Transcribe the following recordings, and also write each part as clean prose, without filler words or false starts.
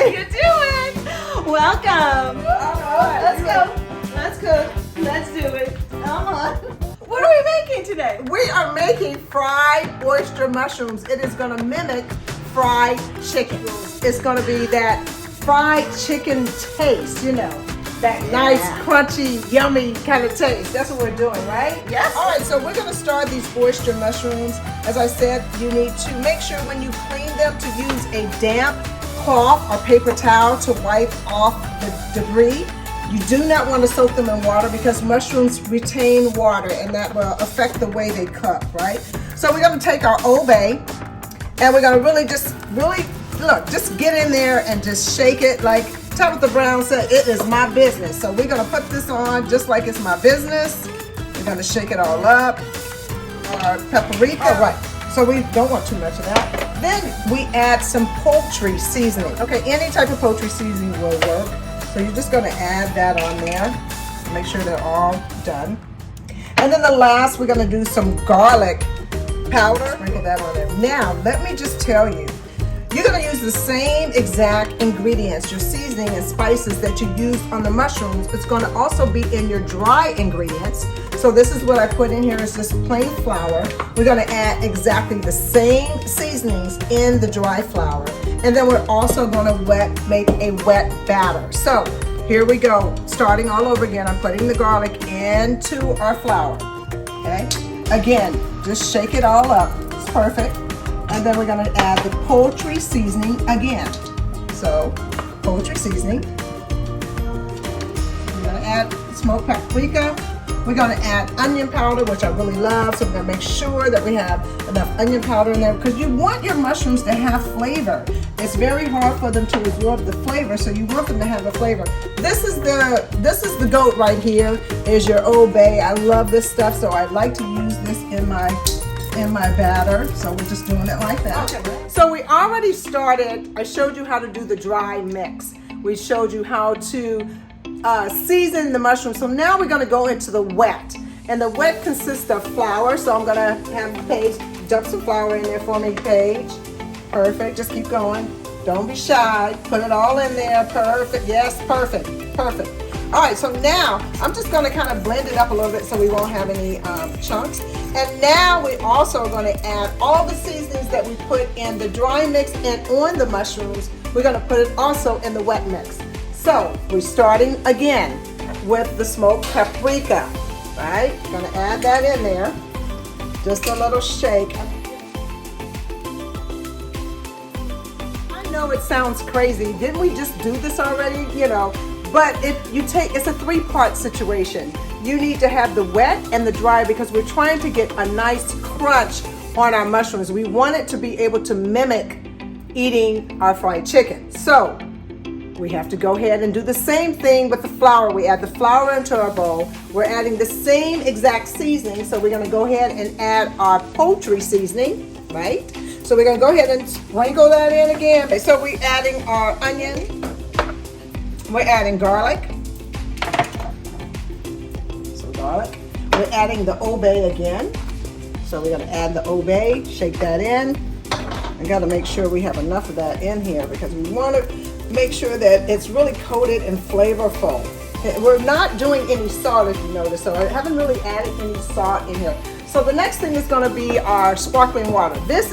you doing? Welcome. All right, let's go. Let's cook. Let's do it. Come on. What are we making today? We are making fried oyster mushrooms. It is going to mimic fried chicken. It's going to be that fried chicken taste, you know, that nice, crunchy, yummy kind of taste. That's what we're doing, right? Yes. All right, so we're going to start these oyster mushrooms. As I said, you need to make sure when you clean them to use a damp cloth or paper towel to wipe off the debris. You do not want to soak them in water because mushrooms retain water and that will affect the way they cook, right? So we're going to take our Old Bay and we're going to just get in there and just shake it like Tabitha Brown said, it is my business. So we're going to put this on just like it's my business. We're going to shake it all up. Our paprika, right. So we don't want too much of that. Then we add some poultry seasoning. Okay, any type of poultry seasoning will work. So you're just going to add that on there. Make sure they're all done. And then the last, we're going to do some garlic powder. Sprinkle that on there. Now, let me just tell you, you're going to use the same exact ingredients, your seasoning and spices that you used on the mushrooms. It's going to also be in your dry ingredients. So this is what I put in here is just plain flour. We're going to add exactly the same seasonings in the dry flour. And then we're also going to make a wet batter. So here we go. Starting all over again, I'm putting the garlic into our flour. Okay. Again, just shake it all up. It's perfect. And then we're going to add the poultry seasoning again. So poultry seasoning. We're going to add smoked paprika. We're going to add onion powder, which I really love. So we're going to make sure that we have enough onion powder in there because you want your mushrooms to have flavor. It's very hard for them to absorb the flavor, so you want them to have a flavor. This is the goat right here. Is your Old Bay. I love this stuff, so I like to use this in my batter. So we're just doing it like that. Okay. So we already started. I showed you how to do the dry mix. We showed you how to season the mushrooms. So now we're going to go into the wet. And the wet consists of flour. So I'm going to have Paige dump some flour in there for me, Paige. Perfect. Just keep going. Don't be shy. Put it all in there. Perfect. Yes, perfect. Perfect. All right, so now I'm just going to kind of blend it up a little bit so we won't have any chunks. And now we also are going to add all the seasonings that we put in the dry mix and on the mushrooms. We're going to put it also in the wet mix. So we're starting again with the smoked paprika, right? Going to add that in there. Just a little shake. I know it sounds crazy. Didn't we just do this already? You know, but it's a three-part situation. You need to have the wet and the dry because we're trying to get a nice crunch on our mushrooms. We want it to be able to mimic eating our fried chicken. So we have to go ahead and do the same thing with the flour. We add the flour into our bowl. We're adding the same exact seasoning. So we're going to go ahead and add our poultry seasoning, right? So we're going to go ahead and sprinkle that in again. Okay, so we're adding our onion. We're adding garlic. Some garlic. We're adding the Old Bay again. So we're going to add the Old Bay, shake that in. I got to make sure we have enough of that in here because we want to make sure that it's really coated and flavorful. We're not doing any salt, if you notice, so I haven't really added any salt in here. So the next thing is going to be our sparkling water. This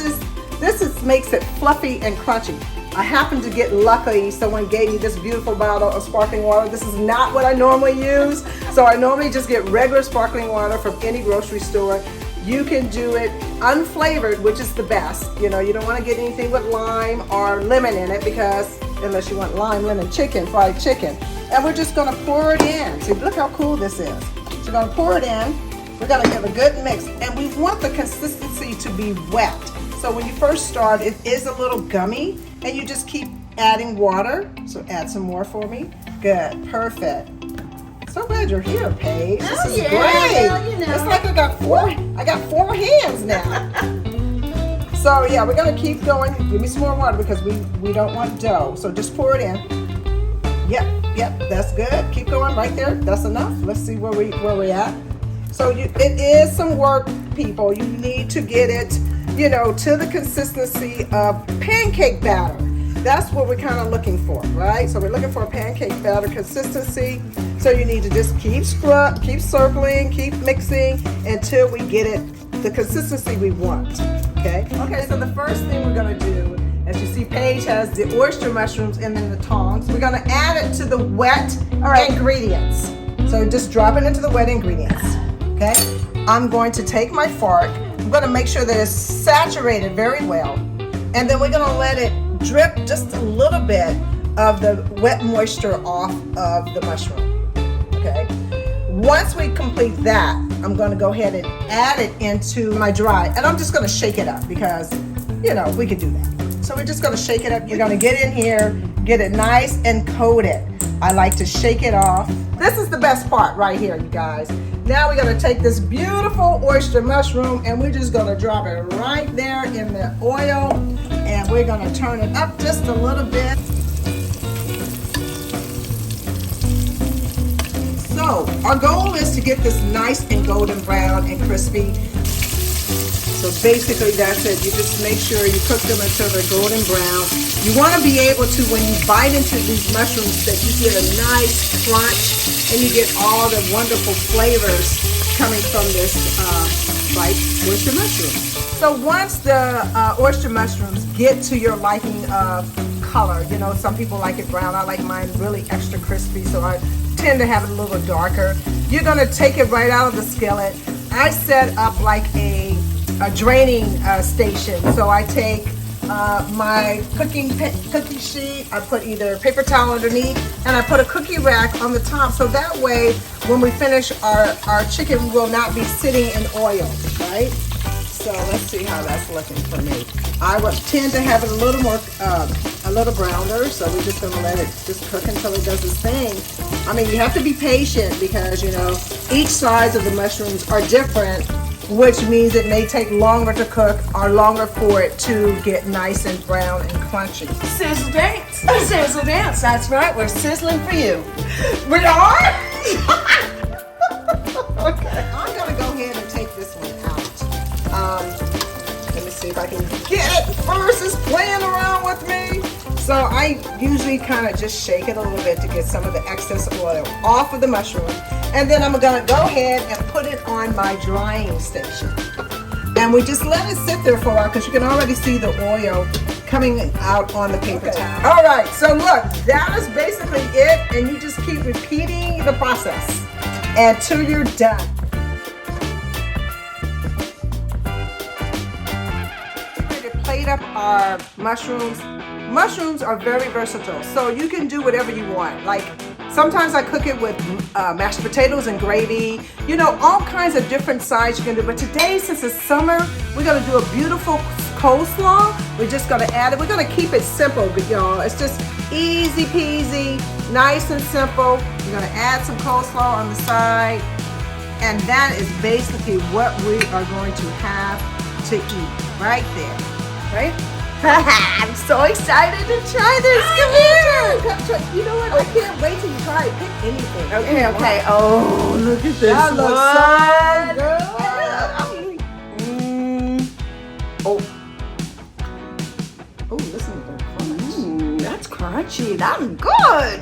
makes it fluffy and crunchy. I happened to get lucky. Someone gave me this beautiful bottle of sparkling water. This is not what I normally use. So I normally just get regular sparkling water from any grocery store. You can do it unflavored, which is the best. You know, you don't want to get anything with lime or lemon in it because unless you want lime, lemon chicken, fried chicken. And we're just going to pour it in. See, look how cool this is. So we're going to pour it in. We're going to give a good mix. And we want the consistency to be wet. So when you first start, it is a little gummy. And you just keep adding water. So add some more for me. Good. Perfect. So glad you're here, Paige. This is great. Well, you know. It's like I got four hands now. So yeah, we're gonna keep going. Give me some more water because we don't want dough. So just pour it in. Yep, that's good. Keep going right there. That's enough. Let's see where we're at. So it is some work, people. You need to get it, you know, to the consistency of pancake batter. That's what we're kind of looking for, right? So we're looking for a pancake batter consistency. So you need to just keep circling, keep mixing until we get it the consistency we want. Okay. Okay. So the first thing we're gonna do, as you see, Paige has the oyster mushrooms and then the tongs. We're gonna add it to the wet ingredients. So just drop it into the wet ingredients. Okay. I'm going to take my fork. I'm gonna make sure that it's saturated very well, and then we're gonna let it drip just a little bit of the wet moisture off of the mushroom. Okay. Once we complete that, I'm going to go ahead and add it into my dry, and I'm just going to shake it up because, you know, we can do that. So we're just going to shake it up. You're going to get in here, get it nice and coated. I like to shake it off. This is the best part right here, you guys. Now we're going to take this beautiful oyster mushroom and we're just going to drop it right there in the oil, and we're going to turn it up just a little bit. So our goal is to get this nice and golden brown and crispy. So basically that's it. You just make sure you cook them until they're golden brown. You want to be able to, when you bite into these mushrooms, that you get a nice crunch and you get all the wonderful flavors coming from this oyster mushroom. So once the oyster mushrooms get to your liking of color, you know, some people like it brown. I like mine really extra crispy, so I tend to have it a little darker. You're going to take it right out of the skillet. I set up like a draining station. So I take my cookie sheet, I put either paper towel underneath, and I put a cookie rack on the top, so that way when we finish our chicken will not be sitting in oil, right? So let's see how that's looking for me. I would tend to have it a little more, a little browner, so we're just gonna let it just cook until it does its thing. I mean, you have to be patient because, you know, each size of the mushrooms are different, which means it may take longer to cook or longer for it to get nice and brown and crunchy. Sizzle dance. Sizzle dance. That's right. We're sizzling for you. We are? Okay. I'm gonna go ahead and take this one out. Let me see if I can get it first. It's playing around with me. So I usually kind of just shake it a little bit to get some of the excess oil off of the mushroom. And then I'm gonna go ahead and put it on my drying station. And we just let it sit there for a while because you can already see the oil coming out on the paper towel. All right, so look, that is basically it. And you just keep repeating the process until you're done. Plate up our mushrooms. Mushrooms are very versatile, so you can do whatever you want. Like sometimes I cook it with mashed potatoes and gravy, you know, all kinds of different sides you can do. But today, since it's summer, we're gonna do a beautiful coleslaw. We're just gonna add it. We're gonna keep it simple, y'all. It's just easy peasy, nice and simple. We're gonna add some coleslaw on the side, and that is basically what we are going to have to eat right there. Right? I'm so excited to try this. Come here. You know what? I can't wait till you try it. Pick anything. Okay, okay. Oh, look at this That one. looks so good. Oh, listen to that crunch. That's crunchy. That's good.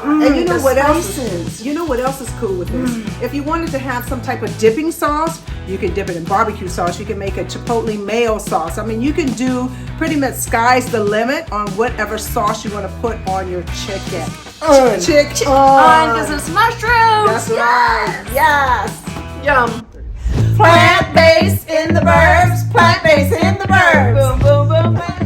And you know the what else? spices. You know what else is cool with this? If you wanted to have some type of dipping sauce, you can dip it in barbecue sauce. You can make a chipotle mayo sauce. I mean, you can do pretty much sky's the limit on whatever sauce you want to put on your chicken. Chicken. Because it's mushrooms. That's right. Yes. Yum. Plant-based in the Burbz. Plant-based in the Burbz. Boom, boom, boom, boom.